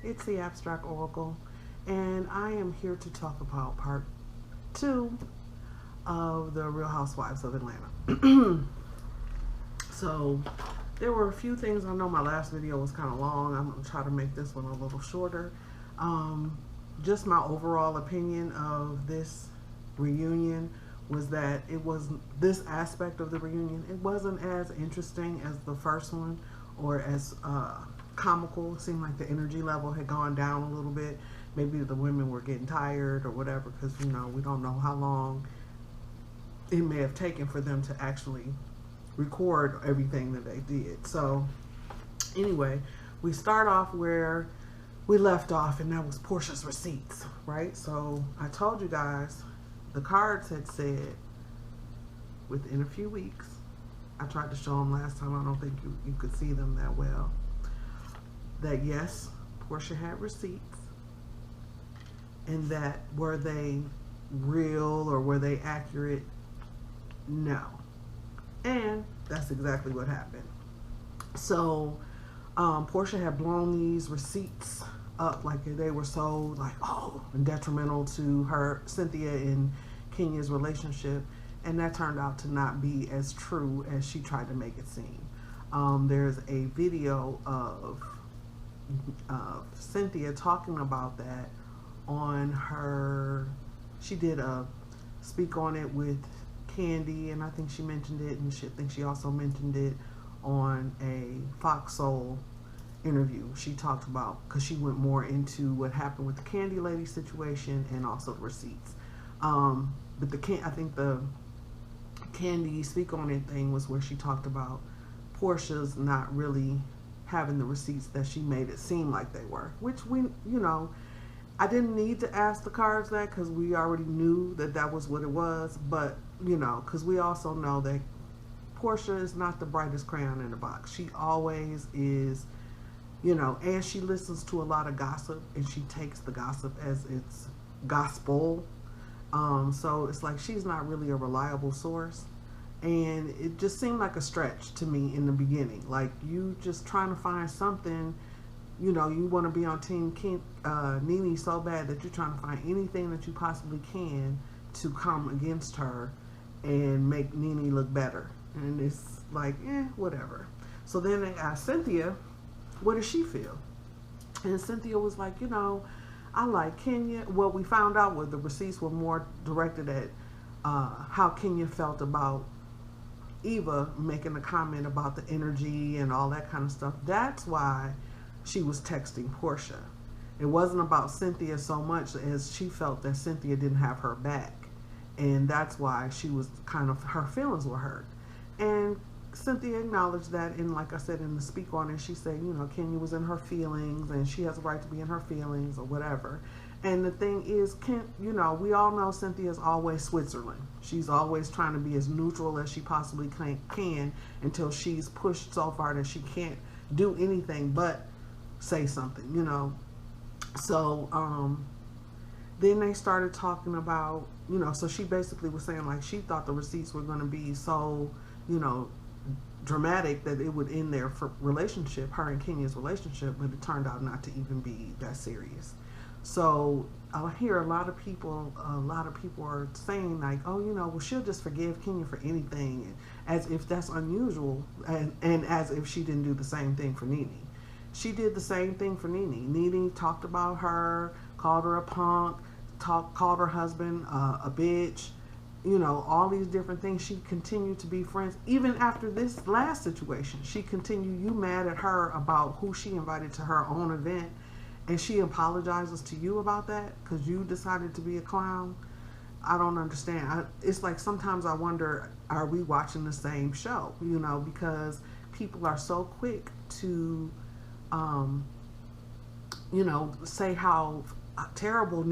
It's the Abstract Oracle, and I am here to talk about part 2 of the Real Housewives of Atlanta. So, there were a few things. I know my last video was kind of long. I'm going to try to make this one a little shorter. Just my overall opinion of this reunion was that this aspect of the reunion, it wasn't as interesting as the first one, or as comical. It seemed like the energy level had gone down a little bit. Maybe the women were getting tired or whatever, because we don't know how long it may have taken for them to actually record everything that they did. So anyway, we start off where we left off, and that was Portia's receipts, right? So I told you guys the cards had said within a few weeks. I tried to show them last time. I don't think you could see them that well. That yes, Portia had receipts, and that were they real or were they accurate? No. And that's exactly what happened. So Portia had blown these receipts up like they were so detrimental to her, Cynthia and Kenya's relationship, and that turned out to not be as true as she tried to make it seem. There's a video of Cynthia talking about that on her. She did a speak on it with Kandi, and I think she mentioned it, and I think she also mentioned it on a Fox Soul interview. She talked about, because she went more into what happened with the Kandi lady situation and also the receipts. But I think the Kandi speak on it thing was where she talked about Portia's not really having the receipts that she made it seem like they were, which I didn't need to ask the cards that, because we already knew that was what it was. But because we also know that Portia is not the brightest crayon in the box. She always is, and she listens to a lot of gossip, and she takes the gossip as it's gospel. So it's like she's not really a reliable source. And it just seemed like a stretch to me in the beginning. Like, you just trying to find something, you want to be on Team Nene so bad that you're trying to find anything that you possibly can to come against her and make Nene look better. And it's like, whatever. So then they asked Cynthia, what does she feel? And Cynthia was like, I like Kenya. Well, we found out the receipts were more directed at how Kenya felt about Eva making a comment about the energy and all that kind of stuff. That's why she was texting Portia. It wasn't about Cynthia so much as she felt that Cynthia didn't have her back. And that's why she was her feelings were hurt. And Cynthia acknowledged that, and like I said in the speak on it, she said, Kenya was in her feelings, and she has a right to be in her feelings or whatever. And the thing is, we all know Cynthia's always Switzerland. She's always trying to be as neutral as she possibly can until she's pushed so far that she can't do anything but say something, So then they started talking about, so she basically was saying, like, she thought the receipts were going to be so, dramatic that it would end their relationship, her and Kenya's relationship, but it turned out not to even be that serious. So I hear a lot of people are saying, like, oh, well, she'll just forgive Kenya for anything, and as if that's unusual, and as if she didn't do the same thing for Nene. She did the same thing for Nene. Nene talked about her, called her a punk, called her husband a bitch, all these different things. She continued to be friends. Even after this last situation, she continued. You mad at her about who she invited to her own event, and she apologizes to you about that because you decided to be a clown? I don't understand. It's like sometimes I wonder, are we watching the same show? Because people are so quick to say how terrible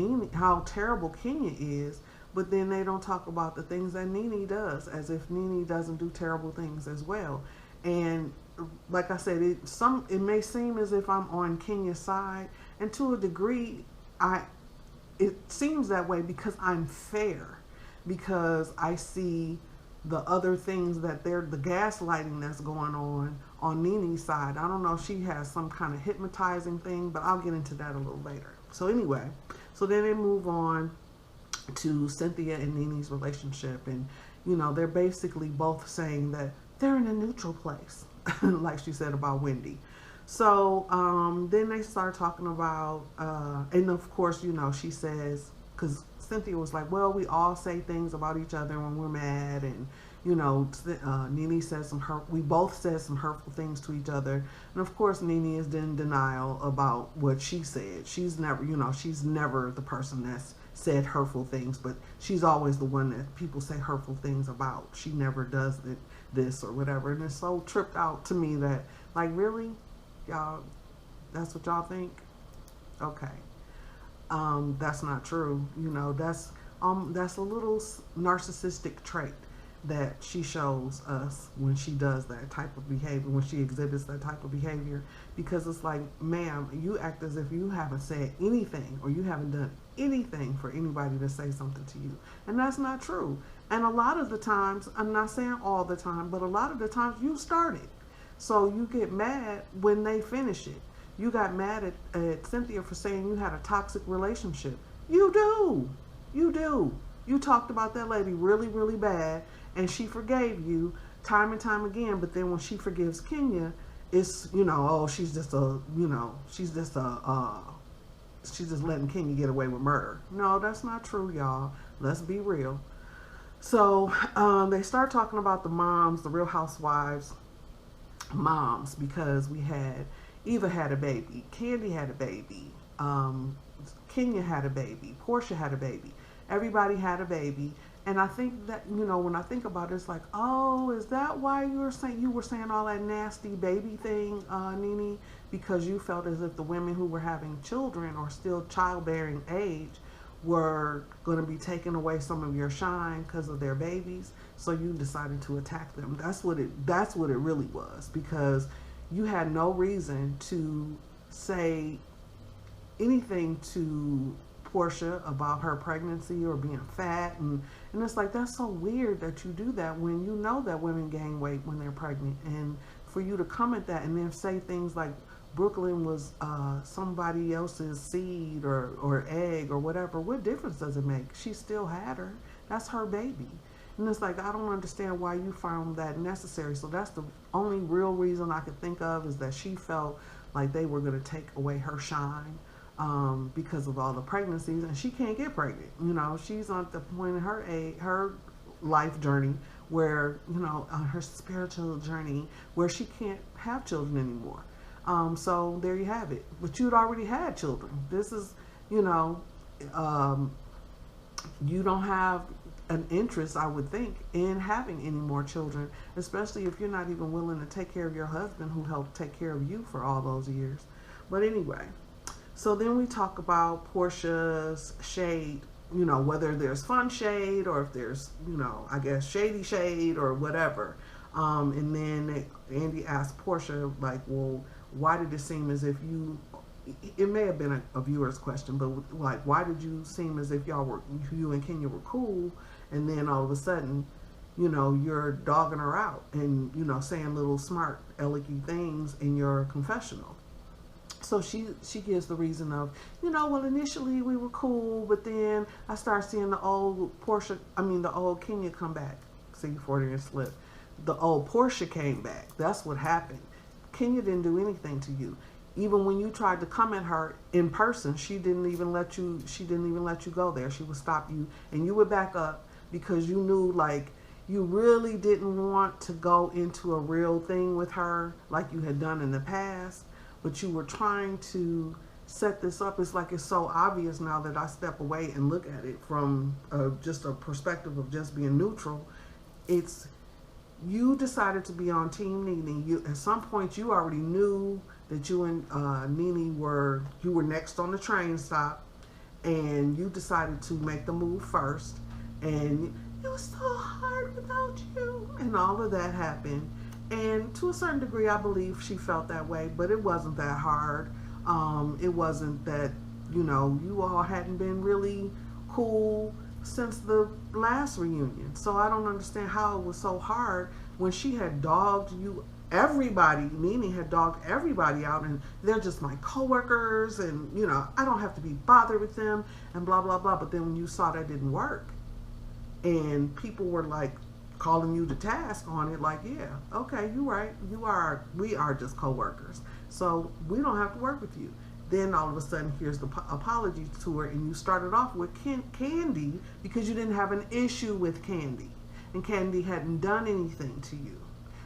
Kenya is, but then they don't talk about the things that Nene does, as if Nene doesn't do terrible things as well. And like I said, it may seem as if I'm on Kenya's side, and to a degree, it seems that way because I'm fair, because I see the other things that the gaslighting that's going on on Nene's side. I don't know if she has some kind of hypnotizing thing, but I'll get into that a little later. So anyway, so then they move on to Cynthia and Nene's relationship, and they're basically both saying that they're in a neutral place, like she said about Wendy. So then they start talking about, and of course, she says, because Cynthia was like, well, we all say things about each other when we're mad, and Nene says we both said some hurtful things to each other, and of course Nene is in denial about what she said. She's never the person that's said hurtful things, but she's always the one that people say hurtful things about. She never does this or whatever, and it's so tripped out to me that, like, really, y'all, that's what y'all think? Okay. That's not true. That's a little narcissistic trait that she shows us when she does that type of behavior, when she exhibits that type of behavior, because it's like, ma'am, you act as if you haven't said anything or you haven't done anything for anybody to say something to you, and that's not true. And a lot of the times, I'm not saying all the time, but a lot of the times you started, so you get mad when they finish it. You got mad at Cynthia for saying you had a toxic relationship. You do. You talked about that lady really, really bad, and she forgave you time and time again. But then when she forgives Kenya, it's, oh, she's just letting Kenya get away with murder. No, that's not true, y'all. Let's be real. So they start talking about the moms, the Real Housewives moms, because we had Eva had a baby, Kandi had a baby, Kenya had a baby, Portia had a baby. Everybody had a baby. And I think that, when I think about it, it's like, oh, is that why you were saying all that nasty baby thing, Nene? Because you felt as if the women who were having children or still childbearing age were going to be taking away some of your shine because of their babies. So you decided to attack them. That's what it really was, because you had no reason to say anything to Portia about her pregnancy or being fat, and it's like, that's so weird that you do that when you know that women gain weight when they're pregnant, and for you to comment that and then say things like Brooklyn was somebody else's seed or egg or whatever. What difference does it make? She still had her. That's her baby. And it's like, I don't understand why you found that necessary. So that's the only real reason I could think of, is that she felt like they were going to take away her shine because of all the pregnancies, and she can't get pregnant. She's at the point in her life journey where, her spiritual journey, where she can't have children anymore. So there you have it. But you'd already had children. This is, you don't have an interest, I would think, in having any more children, especially if you're not even willing to take care of your husband who helped take care of you for all those years. But anyway, so then we talk about Portia's shade, whether there's fun shade or if there's, I guess shady shade or whatever. And then Andy asked Portia, like, well, why did it seem as if it may have been a viewer's question, but like, why did you seem as if you and Kenya were cool, and then all of a sudden, you're dogging her out and, saying little smart, alecky things in your confessional? So she gives the reason of, well, initially we were cool, but then I started seeing the old Kenya come back. See, Freudian slip. The old Portia came back. That's what happened. Kenya didn't do anything to you. Even when you tried to come at her in person, she didn't even let you go there. She would stop you, and you would back up because you knew, like, you really didn't want to go into a real thing with her like you had done in the past, but you were trying to set this up. It's like, it's so obvious now that I step away and look at it from just a perspective of just being neutral. It's, you decided to be on Team Nene. At some point, you already knew that you and Nene were next on the train stop, and you decided to make the move first, and it was so hard without you, and all of that happened. And to a certain degree, I believe she felt that way, but it wasn't that hard. It wasn't that, you all hadn't been really cool since the last reunion. So I don't understand how it was so hard when she had dogged you everybody, Nene had dogged everybody out, and they're just my coworkers, and you know, I don't have to be bothered with them, and blah blah blah. But then when you saw that didn't work, and people were like calling you to task on it, like, yeah, okay, you're right, we are just coworkers, so we don't have to work with you. Then all of a sudden, here's the apology tour, and you started off with Kandi because you didn't have an issue with Kandi, and Kandi hadn't done anything to you.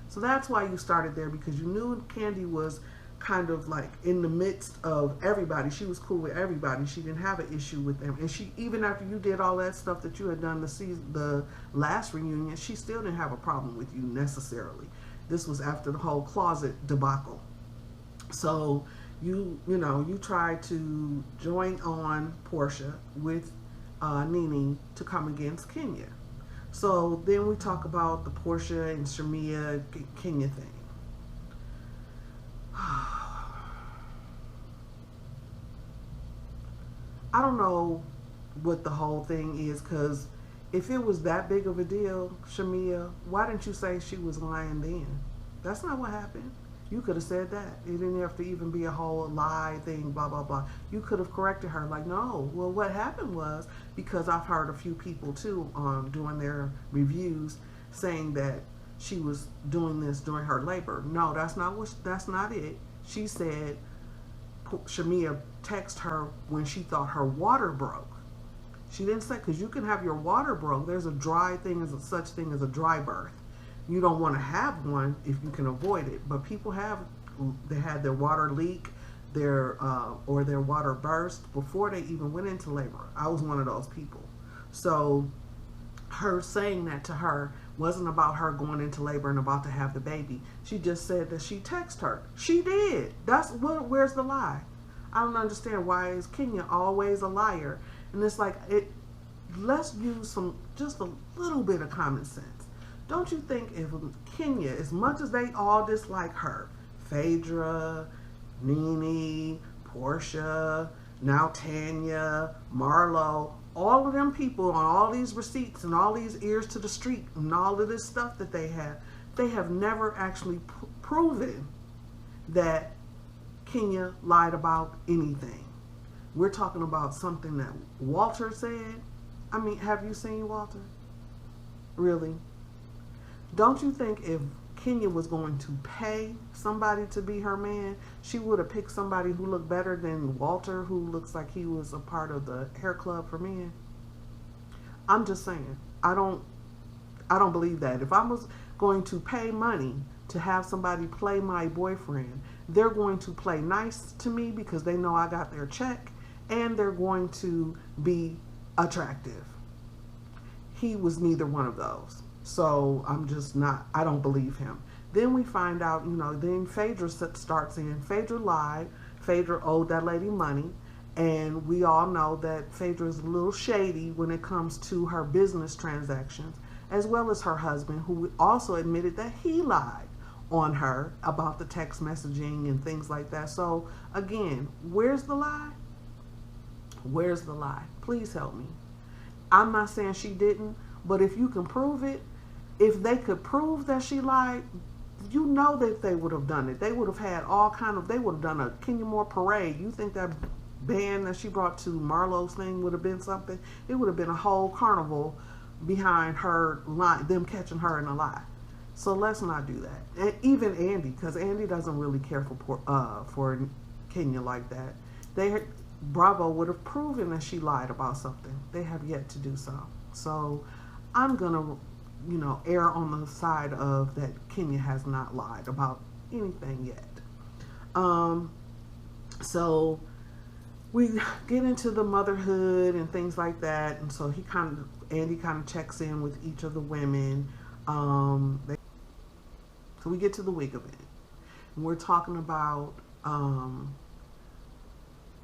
So that's why you started there, because you knew Kandi was kind of like in the midst of everybody. She was cool with everybody. She didn't have an issue with them. And she, even after you did all that stuff that you had done the last reunion, she still didn't have a problem with you necessarily. This was after the whole closet debacle. So you tried to join on Portia with Nene to come against Kenya. So then we talk about the Portia and Shamia Kenya thing. I don't know what the whole thing is, because if it was that big of a deal, Shamia, why didn't you say she was lying then? That's not what happened. You could have said that. It didn't have to even be a whole lie thing, blah, blah, blah. You could have corrected her, like, no. Well, what happened was, because I've heard a few people, too, doing their reviews, saying that she was doing this during her labor. No, that's not it. She said Shamia texted her when she thought her water broke. She didn't say, because you can have your water broke. There's a dry thing, such thing as a dry birth. You don't want to have one if you can avoid it. But people they had their water leak, or their water burst before they even went into labor. I was one of those people. So her saying that to her wasn't about her going into labor and about to have the baby. She just said that she texted her. She did. Where's the lie? I don't understand, why is Kenya always a liar? And it's like, let's use just a little bit of common sense. Don't you think if Kenya, as much as they all dislike her, Phaedra, Nene, Portia, now Tanya, Marlo, all of them people on all these receipts and all these ears to the street and all of this stuff that they have never actually proven that Kenya lied about anything. We're talking about something that Walter said. I mean, have you seen Walter? Really? Don't you think if Kenya was going to pay somebody to be her man, she would have picked somebody who looked better than Walter, who looks like he was a part of the hair club for men? I'm just saying, I don't believe that. If I was going to pay money to have somebody play my boyfriend, they're going to play nice to me because they know I got their check, and they're going to be attractive. He was neither one of those. So I don't believe him. Then we find out, then Phaedra starts in. Phaedra lied. Phaedra owed that lady money. And we all know that Phaedra is a little shady when it comes to her business transactions, as well as her husband, who also admitted that he lied on her about the text messaging and things like that. So again, where's the lie? Where's the lie? Please help me. I'm not saying she didn't, but if you can prove it, if they could prove that she lied, you know that they would have done it. They would have had they would have done a Kenya Moore parade. You think that band that she brought to Marlo's thing would have been something? It would have been a whole carnival behind her lie, them catching her in a lie. So let's not do that. And even Andy, because Andy doesn't really care for Kenya like that. Bravo would have proven that she lied about something. They have yet to do so. So I'm gonna err on the side of that Kenya has not lied about anything yet. So we get into the motherhood and things like that, and so Andy kind of checks in with each of the women. So we get to the wig event, and we're talking about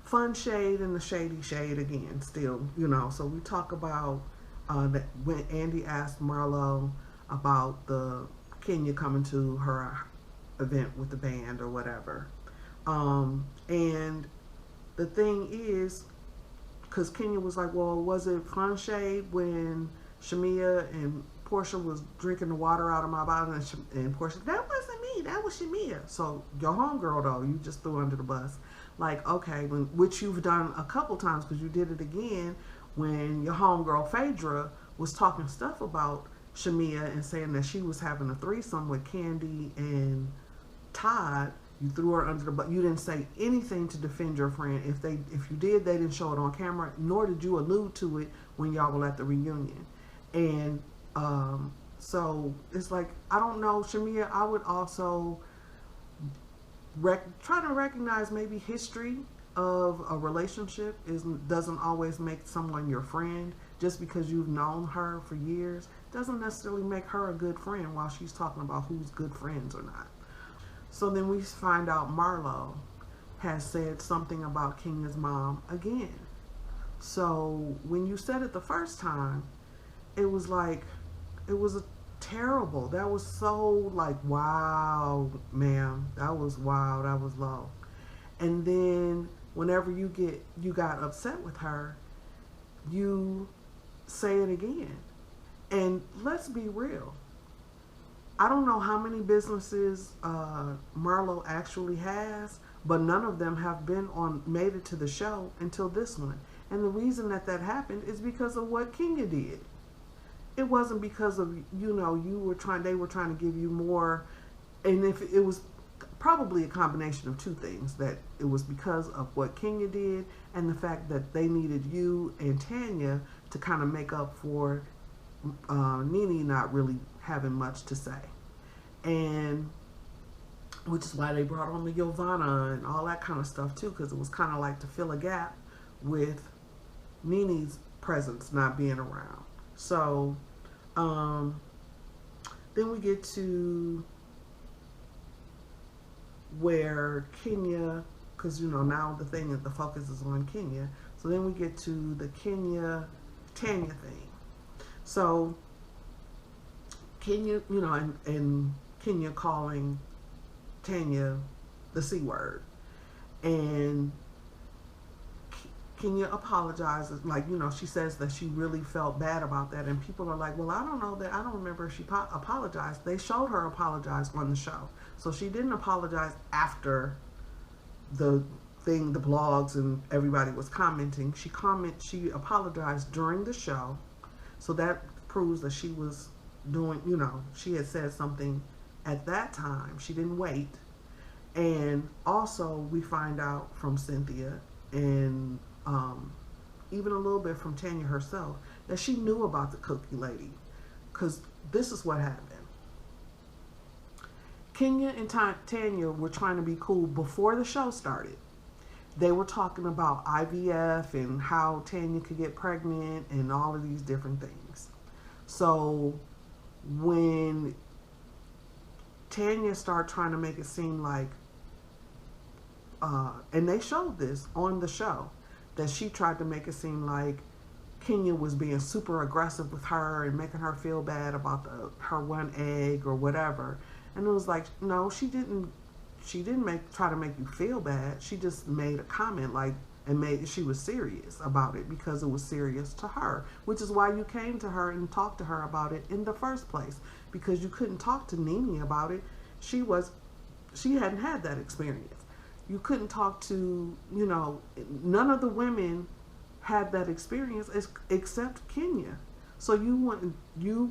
fun shade and the shady shade again, still, so we talk about that when Andy asked Marlo about the Kenya coming to her event with the band or whatever. And the thing is, because Kenya was like, well, was it fun shade when Shamia and Portia was drinking the water out of my bottle? And Portia, that wasn't me. me. That was Shamia. So your homegirl, though, you just threw under the bus. Like, okay, which you've done a couple times because you did it again when your homegirl Phaedra was talking stuff about Shamia and saying that she was having a threesome with Kandi and Todd. You threw her under the bus. You didn't say anything to defend your friend. If you did, they didn't show it on camera, nor did you allude to it when y'all were at the reunion. And so it's like, I don't know, Shamia, I would also try to recognize maybe history of a relationship doesn't always make someone your friend. Just because you've known her for years doesn't necessarily make her a good friend while she's talking about who's good friends or not. So then we find out Marlo has said something about Kenya's mom again. So when you said it the first time, it was like, it was a terrible. That was so like, wow, ma'am. That was wow. That was low. And then whenever you got upset with her, you say it again. And let's be real. I don't know how many businesses Marlo actually has, but none of them have made it to the show until this one. And the reason that happened is because of what Kenya did. It wasn't because of, they were trying to give you more. And if it was probably a combination of two things, that it was because of what Kenya did and the fact that they needed you and Tanya to kind of make up for Nene not really having much to say. And which is why they brought on the Giovanna and all that kind of stuff too, because it was kind of like to fill a gap with Nene's presence not being around. So then we get to where Kenya, because now the focus is on Kenya. So then we get to the Tanya thing. So Kenya, and Kenya calling Tanya the C word, and Kenya apologizes, she says that she really felt bad about that, and people are like, well, I don't know that, I don't remember if she apologized. They showed her apologize on the show, so she didn't apologize after the thing, the blogs and everybody was commenting. She apologized during the show, so that proves that she was doing, she had said something at that time. She didn't wait. And also we find out from Cynthia and even a little bit from Tanya herself that she knew about the cookie lady, because this is what happened. Kenya and Tanya were trying to be cool before the show started. They were talking about IVF and how Tanya could get pregnant and all of these different things. So when Tanya started trying to make it seem like, and they showed this on the show, that she tried to make it seem like Kenya was being super aggressive with her and making her feel bad about her one egg or whatever. And it was like, no, she didn't try to make you feel bad. She just made a comment she was serious about it because it was serious to her, which is why you came to her and talked to her about it in the first place, because you couldn't talk to Nene about it. She hadn't had that experience. You couldn't talk to, none of the women had that experience except Kenya. So you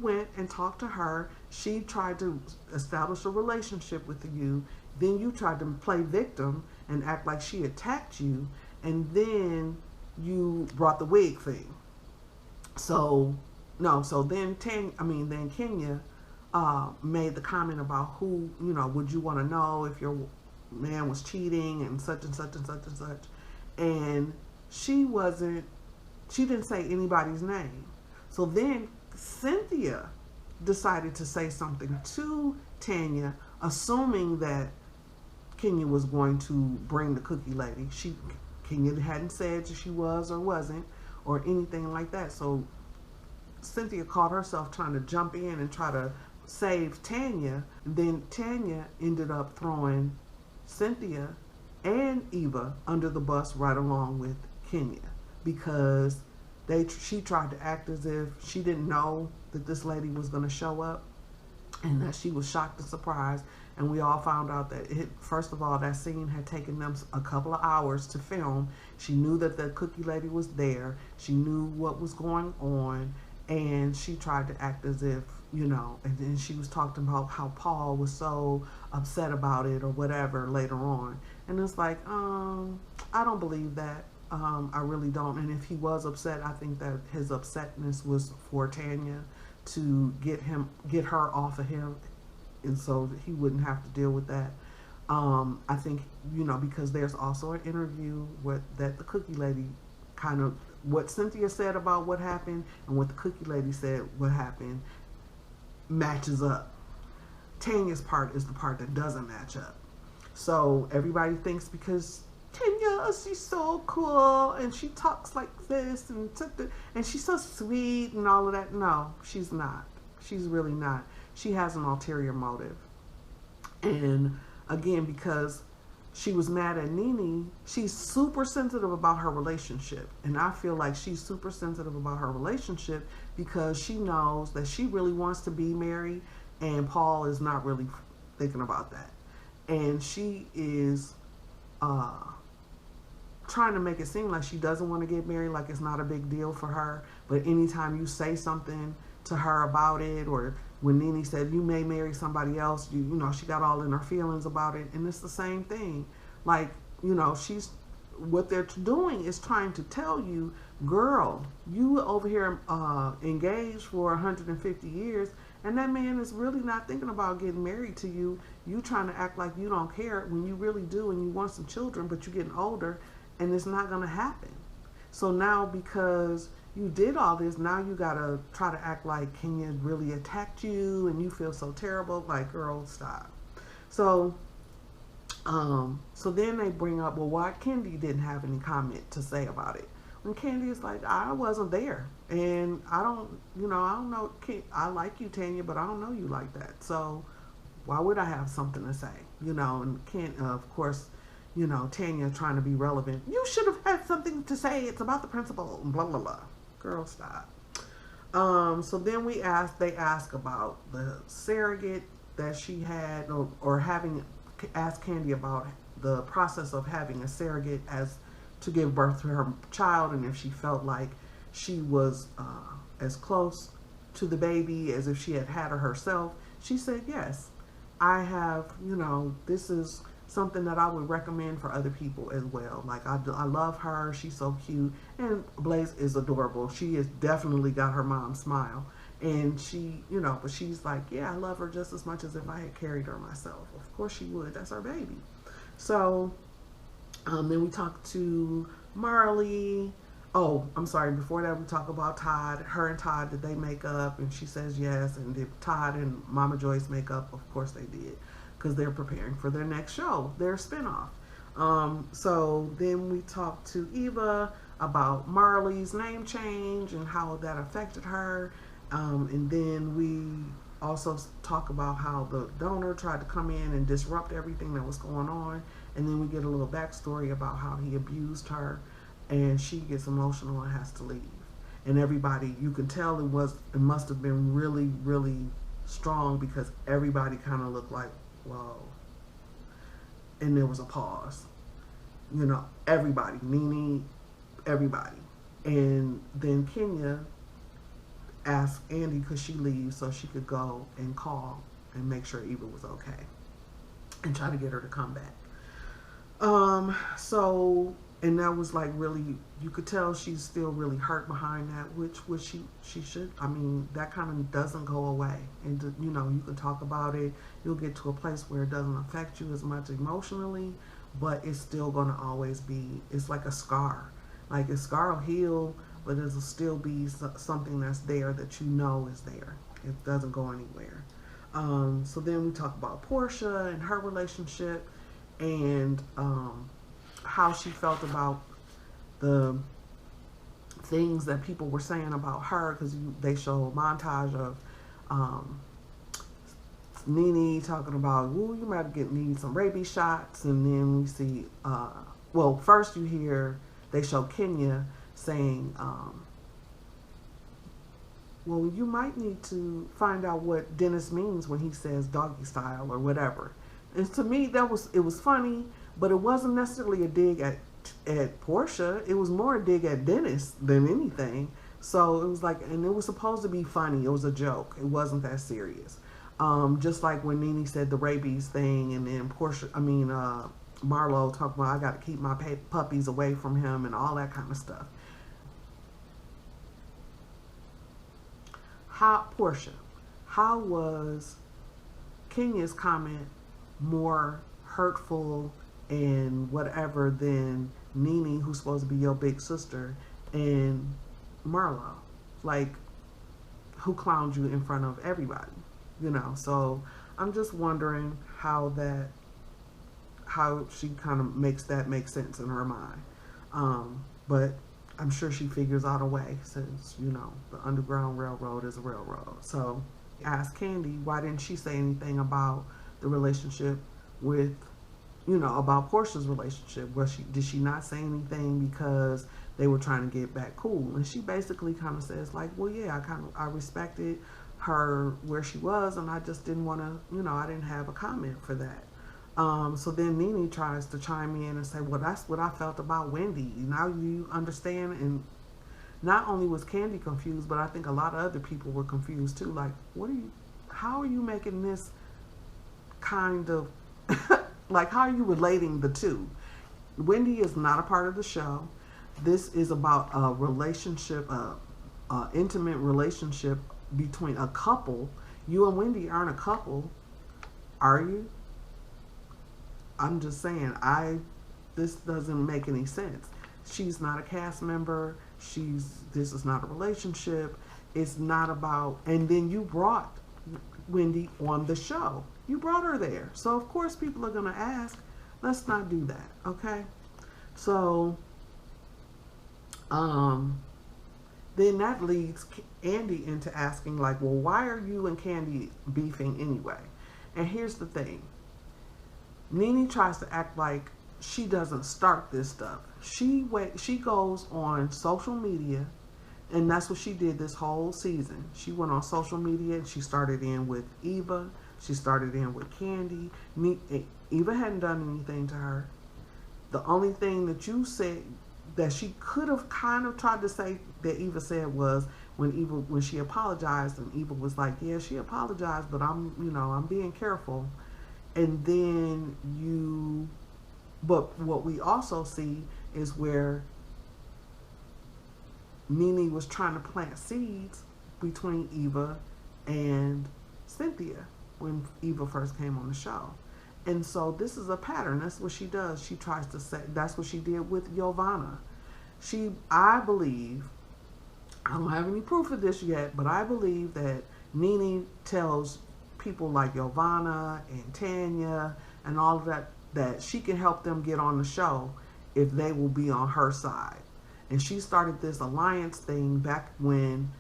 went and talked to her. She tried to establish a relationship with you. Then you tried to play victim and act like she attacked you. And then you brought the wig thing. So then Kenya made the comment about who, would you want to know if your man was cheating and such and such and such and such. And she didn't say anybody's name. So then Cynthia decided to say something to Tanya, assuming that Kenya was going to bring the cookie lady. Kenya hadn't said if she was or wasn't or anything like that. So Cynthia caught herself trying to jump in and try to save Tanya. And then Tanya ended up throwing Cynthia and Eva under the bus right along with Kenya, because she tried to act as if she didn't know that this lady was going to show up. and that she was shocked and surprised. And we all found out that first of all, that scene had taken them a couple of hours to film. She knew that the cookie lady was there. She knew what was going on, and she tried to act as if, and then she was talking about how Paul was so upset about it or whatever later on. And it's like, I don't believe that. I really don't. And if he was upset, I think that his upsetness was for Tanya to get her off of him, and so that he wouldn't have to deal with that. I think, because there's also an interview that the cookie lady kind of, what Cynthia said about what happened and what the cookie lady said what happened matches up. Tanya's part is the part that doesn't match up. So everybody thinks because Tanya, she's so cool and she talks like this and she's so sweet and all of that. No, she's not. She's really not. She has an ulterior motive. And again, because she was mad at Nene, she's super sensitive about her relationship. And I feel like she's super sensitive about her relationship because she knows that she really wants to be married and Paul is not really thinking about that. And she is trying to make it seem like she doesn't want to get married, like it's not a big deal for her. But anytime you say something to her about it, or when Nene said you may marry somebody else, she got all in her feelings about it. And it's the same thing. Like, she's, what they're doing is trying to tell you, girl, you over here engaged for 150 years, and that man is really not thinking about getting married to you. You trying to act like you don't care when you really do, and you want some children, but you're getting older, and it's not going to happen. So now, because you did all this, now you got to try to act like Kenya really attacked you, and you feel so terrible. Like, girl, stop. So then they bring up, well, why Kandi didn't have any comment to say about it. And Kandi is like, I wasn't there. And I don't know. I like you, Tanya, but I don't know you like that. So why would I have something to say? And of course, Tanya trying to be relevant. You should have had something to say. It's about the principal, blah, blah, blah. Girl, stop. So then they ask about the surrogate that she had, or asked Kandi about the process of having a surrogate to give birth to her child, and if she felt like she was as close to the baby as if she had her herself. She said, yes, I have, this is something that I would recommend for other people as well. Like, I love her. She's so cute. And Blaze is adorable. She has definitely got her mom's smile. And she, but she's like, yeah, I love her just as much as if I had carried her myself. Of course she would. That's her baby. So then we talk to Marley. Oh, I'm sorry. Before that, we talk about Todd. Her and Todd, did they make up? And she says yes. And did Todd and Mama Joyce make up? Of course they did, because they're preparing for their next show, their spinoff. So then we talk to Eva about Marley's name change and how that affected her. And then we also talk about how the donor tried to come in and disrupt everything that was going on. And then we get a little backstory about how he abused her, and she gets emotional and has to leave. And everybody, you can tell it must have been really, really strong, because everybody kind of looked like, whoa. And there was a pause. Everybody, Nene, everybody. And then Kenya asked Andy could she leave so she could go and call and make sure Eva was okay and try to get her to come back. And that was like, really, you could tell she's still really hurt behind that, which she should. I mean, that kind of doesn't go away. And, you can talk about it. You'll get to a place where it doesn't affect you as much emotionally, but it's still going to always be, it's like a scar. Like, a scar will heal, but it'll still be something that's there that is there. It doesn't go anywhere. So then we talk about Portia and her relationship, and how she felt about the things that people were saying about her, because they show a montage of Nene talking about, ooh, you might need some rabies shots. And then we see, first they show Kenya saying, well, you might need to find out what Dennis means when he says doggy style or whatever. And to me, it was funny, but it wasn't necessarily a dig at Portia. It was more a dig at Dennis than anything. So it was like, and it was supposed to be funny. It was a joke. It wasn't that serious. Just like when Nene said the rabies thing, and then Marlo talked about, I got to keep my puppies away from him and all that kind of stuff. Portia, how was Kenya's comment more hurtful and whatever than Nene, who's supposed to be your big sister, and Marlo, like, who clowned you in front of everybody, you know? So I'm just wondering how she kind of makes that make sense in her mind. But I'm sure she figures out a way, since, you know, the Underground Railroad is a railroad. So ask Kandi, why didn't she say anything about the relationship with, you know, about Portia's relationship? Did she not say anything because they were trying to get back cool? And she basically kind of says like, well, yeah, I respected her where she was, and I just didn't want to, you know, I didn't have a comment for that. So then Nene tries to chime in and say, well, that's what I felt about Wendy. Now you understand. And not only was Kandi confused, but I think a lot of other people were confused too. Like, how are you making this kind of, like, how are you relating the two? Wendy is not a part of the show. This is about a relationship, intimate relationship between a couple. You and Wendy aren't a couple, are you? I'm just saying, this doesn't make any sense. She's not a cast member. This is not a relationship. It's not about, and then you brought Wendy on the show. You brought her there. So of course people are gonna ask. Let's not do that, okay? So, then that leads Andy into asking like, well, why are you and Kandi beefing anyway? And here's the thing. Nene tries to act like she doesn't start this stuff. She goes on social media, and that's what she did this whole season. She went on social media and she started in with Eva. She started in with Kandi. Eva hadn't done anything to her. The only thing that you said that she could have kind of tried to say that Eva said was when she apologized, and Eva was like, yeah, she apologized, but I'm being careful. And then but what we also see is where Nene was trying to plant seeds between Eva and Cynthia when Eva first came on the show. And so this is a pattern. That's what she does. She tries to say, that's what she did with Giovanna. I believe, I don't have any proof of this yet, but I believe that Nene tells people like Giovanna and Tanya and all of that she can help them get on the show if they will be on her side. And she started this alliance thing back when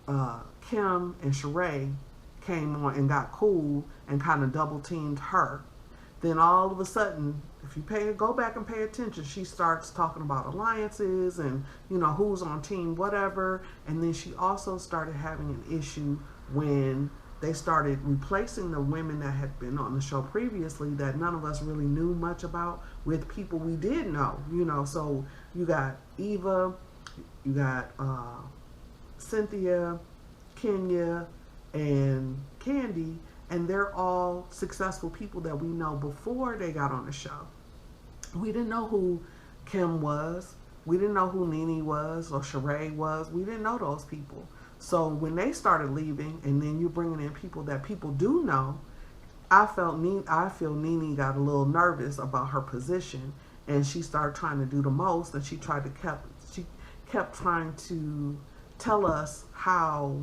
Kim and Sheree came on and got cool and kind of double teamed her. Then all of a sudden, if you go back and pay attention, she starts talking about alliances and, you know, who's on team whatever. And then she also started having an issue when they started replacing the women that had been on the show previously that none of us really knew much about with people we did know, you know. So you got Eva, you got Cynthia, Kenya, and Kandi, and they're all successful people that we know before they got on the show. We didn't know who Kim was. We didn't know who Nene was or Sheree was. We didn't know those people. So when they started leaving, and then you're bringing in people that people do know, I feel Nene got a little nervous about her position, and she started trying to do the most, and she kept trying to tell us how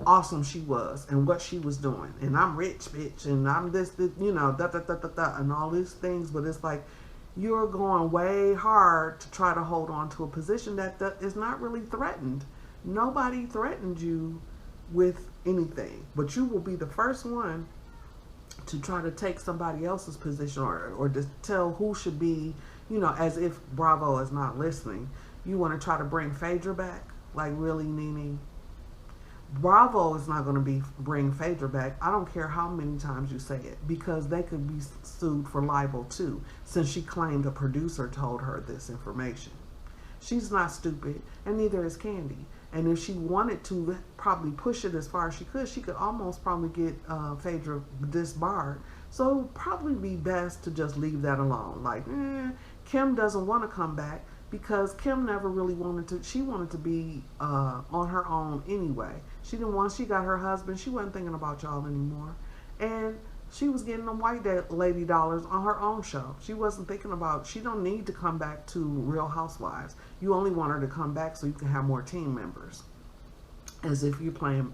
awesome she was and what she was doing, and I'm rich, bitch, and I'm this you know, and all these things. But it's like, you're going way hard to try to hold on to a position that is not really threatened. Nobody threatened you with anything, but you will be the first one to try to take somebody else's position or to tell who should be, you know, as if Bravo is not listening. You want to try to bring Phaedra back? Like, really, Nene? Bravo is not going to bring Phaedra back. I don't care how many times you say it, because they could be sued for libel too, since she claimed a producer told her this information. She's not stupid, and neither is Kandi. And if she wanted to probably push it as far as she could almost probably get Phaedra disbarred. So it would probably be best to just leave that alone. Like, Kim doesn't want to come back, because Kim never really wanted to. She wanted to be on her own anyway. She didn't want. She got her husband. She wasn't thinking about y'all anymore, and she was getting them white lady dollars on her own show. She wasn't thinking about. She don't need to come back to Real Housewives. You only want her to come back so you can have more team members, as if you're playing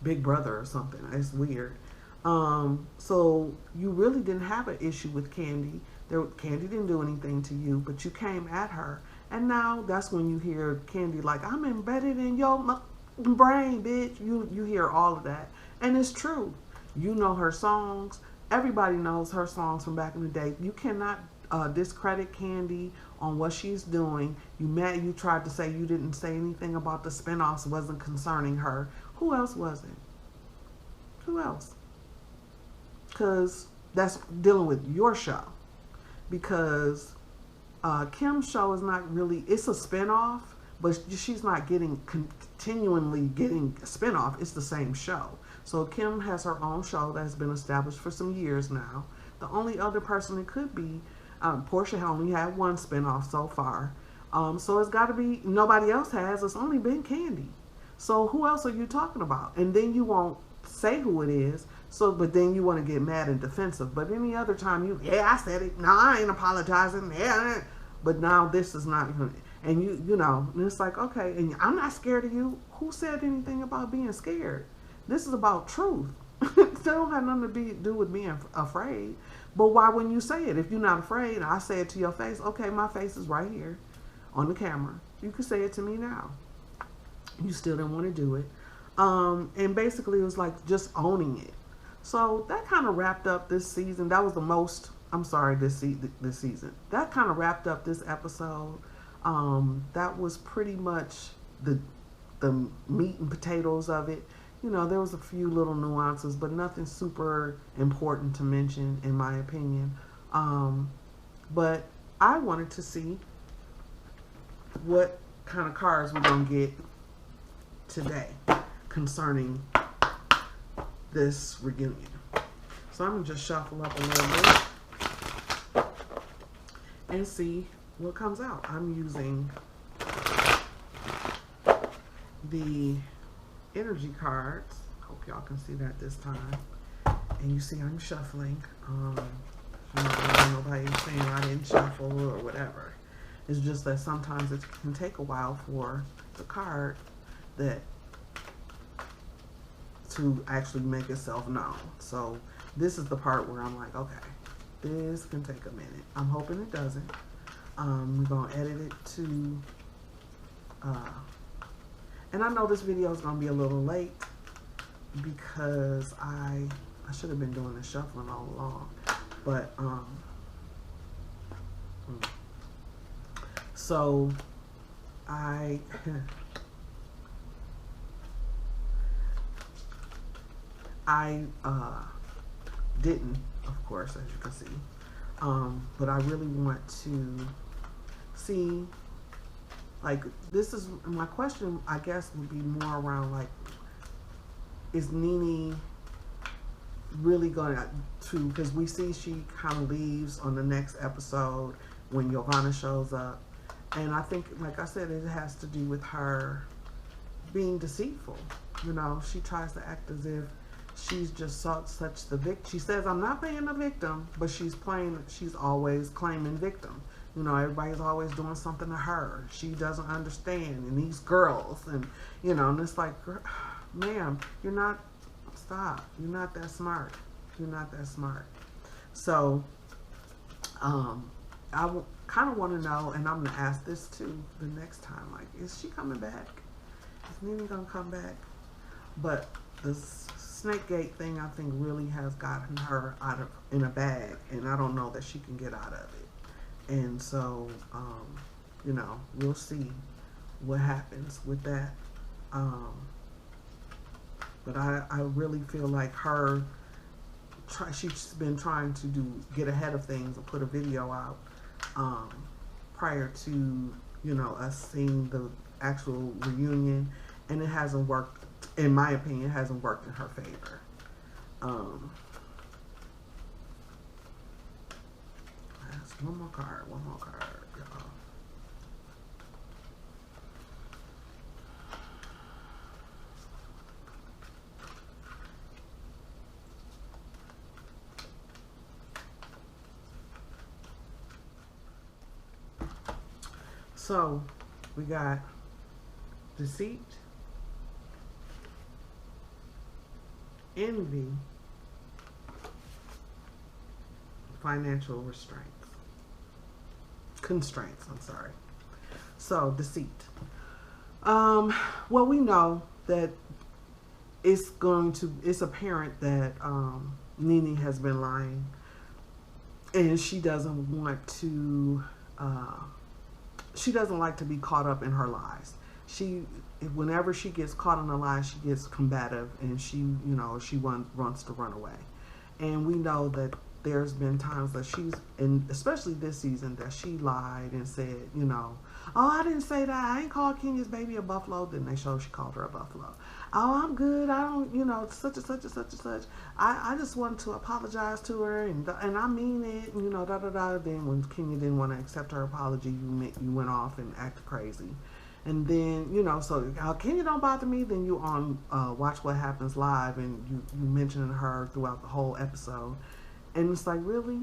Big Brother or something. It's weird. So you really didn't have an issue with Kandi. Kandi didn't do anything to you, but you came at her. And now that's when you hear Kandi like, I'm embedded in your brain, bitch. You hear all of that. And it's true. You know her songs. Everybody knows her songs from back in the day. You cannot discredit Kandi on what she's doing. You tried to say you didn't say anything about the spinoffs wasn't concerning her. Who else was it? Who else? Because that's dealing with your show. Because Kim's show is not really, it's a spinoff, but she's not continually getting a spinoff. It's the same show. So Kim has her own show that's been established for some years now. The only other person it could be, Portia only had one spinoff so far. So it's got to be, nobody else has. It's only been Kandi. So who else are you talking about? And then you won't say who it is. So, but then you want to get mad and defensive. But any other time I said it. No, I ain't apologizing. Yeah. But now this is not, and you know, and it's like, okay, and I'm not scared of you. Who said anything about being scared? This is about truth. It don't have nothing to do with being afraid. But why wouldn't you say it? If you're not afraid, I say it to your face. Okay, my face is right here on the camera. You can say it to me now. You still didn't want to do it. And basically it was like just owning it. So that kind of wrapped up this season. That was the most, I'm sorry, this season. That kind of wrapped up this episode. That was pretty much the meat and potatoes of it. You know, there was a few little nuances, but nothing super important to mention, in my opinion. But I wanted to see what kind of cards we're going to get today concerning this reunion. So I'm going to just shuffle up a little bit and see what comes out. I'm using the energy cards. Hope y'all can see that this time. And you see I'm shuffling. You know, nobody's saying I didn't shuffle or whatever. It's just that sometimes it can take a while for the card to actually make itself known. So this is the part where I'm like, okay, this can take a minute. I'm hoping it doesn't. We're gonna edit it to and I know this video is gonna be a little late because I should have been doing the shuffling all along, but so I didn't, of course, as you can see, but I really want to see, like, this is my question, I guess, would be more around, like, is Nene really going to, because we see she kind of leaves on the next episode when Giovanna shows up, and I think, like I said, it has to do with her being deceitful. You know, she tries to act as if she's just such the victim. She says, I'm not playing the victim, but she's always claiming victim. You know, everybody's always doing something to her. She doesn't understand. And these girls, and, you know, and it's like, ma'am, you're not, stop. You're not that smart. You're not that smart. So, I kind of want to know, and I'm going to ask this too the next time, like, is she coming back? Is Nene going to come back? But the Snakegate thing, I think, really has gotten her in a bag, and I don't know that she can get out of it. And so, you know, we'll see what happens with that. But I really feel like she's been trying to get ahead of things and put a video out prior to, you know, us seeing the actual reunion, and it hasn't worked. In my opinion, it hasn't worked in her favor. That's one more card, y'all. So we got deceit, envy, financial constraints, I'm sorry. So deceit. Well, we know that it's apparent that Nene has been lying, and she doesn't want to she doesn't like to be caught up in her lies. Whenever she gets caught in a lie, she gets combative, and she wants to run away. And we know that there's been times that and especially this season, that she lied and said, oh, I didn't say that. I ain't called Kenya's baby a buffalo. Then they showed she called her a buffalo. Oh, I'm good. I don't, such and such and such and such. I just wanted to apologize to her, and I mean it, da da da. Then when Kenya didn't want to accept her apology, you went off and acted crazy. And then, so Kenya don't bother me. Then you on Watch What Happens Live, and you mentioning her throughout the whole episode. And it's like, really?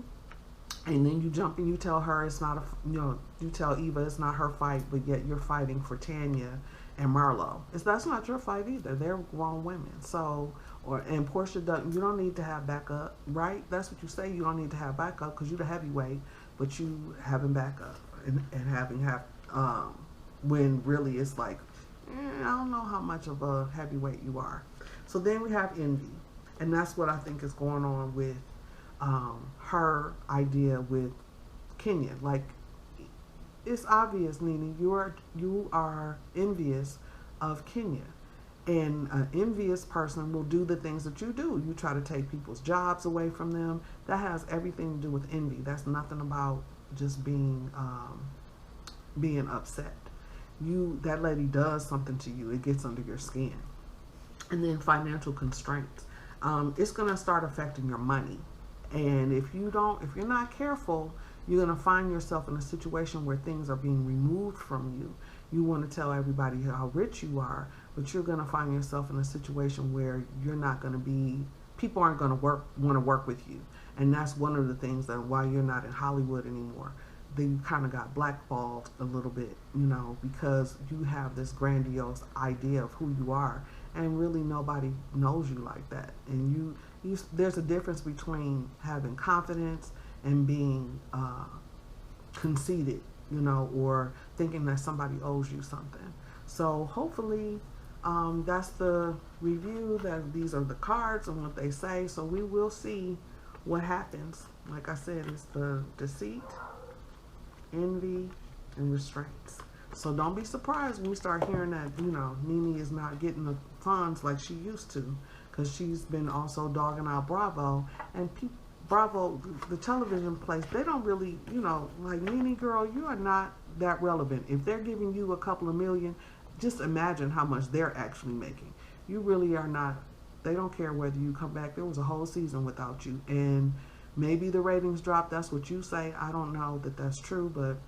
And then you jump and you tell her it's not you tell Eva it's not her fight, but yet you're fighting for Tanya and Marlo. That's not your fight either. They're grown women. So, and Portia you don't need to have backup, right? That's what you say. You don't need to have backup because you're the heavyweight, but you having backup and when really it's like, I don't know how much of a heavyweight you are. So then we have envy, and that's what I think is going on with her idea with Kenya. Like, it's obvious, Nene, you are envious of Kenya, and an envious person will do the things that you do. You try to take people's jobs away from them. That has everything to do with envy. That's nothing about just being upset. That lady does something to you. It gets under your skin. And then financial constraints. It's going to start affecting your money. And if you're not careful, you're going to find yourself in a situation where things are being removed from you. You want to tell everybody how rich you are, but you're going to find yourself in a situation where people aren't going to want to work with you. And that's one of the things that why you're not in Hollywood anymore. They kind of got blackballed a little bit, because you have this grandiose idea of who you are, and really nobody knows you like that. And there's a difference between having confidence and being conceited, or thinking that somebody owes you something. So hopefully that's the review, that these are the cards and what they say. So we will see what happens. Like I said, it's the deceit, envy, and restraints. So don't be surprised when we start hearing that, Nene is not getting the funds like she used to, because she's been also dogging out Bravo. And Bravo, the television place, they don't really, like, Nene, girl, you are not that relevant. If they're giving you a couple of million, just imagine how much they're actually making. You really are not, they don't care whether you come back. There was a whole season without you, and maybe the ratings dropped. That's what you say. I don't know that that's true, but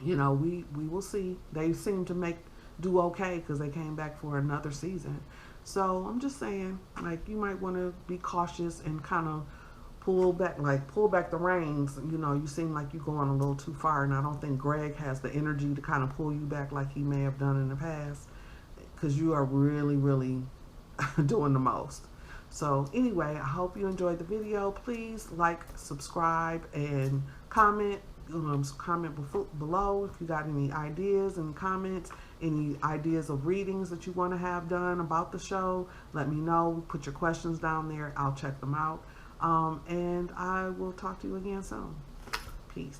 we will see. They seem to do okay because they came back for another season. So I'm just saying, like, you might want to be cautious and kind of pull back the reins. You seem like you're going a little too far, and I don't think Greg has the energy to kind of pull you back like he may have done in the past, because you are really, really doing the most. So anyway, I hope you enjoyed the video. Please like, subscribe, and comment. Comment below if you got any ideas and comments, any ideas of readings that you want to have done about the show. Let me know. Put your questions down there. I'll check them out. And I will talk to you again soon. Peace.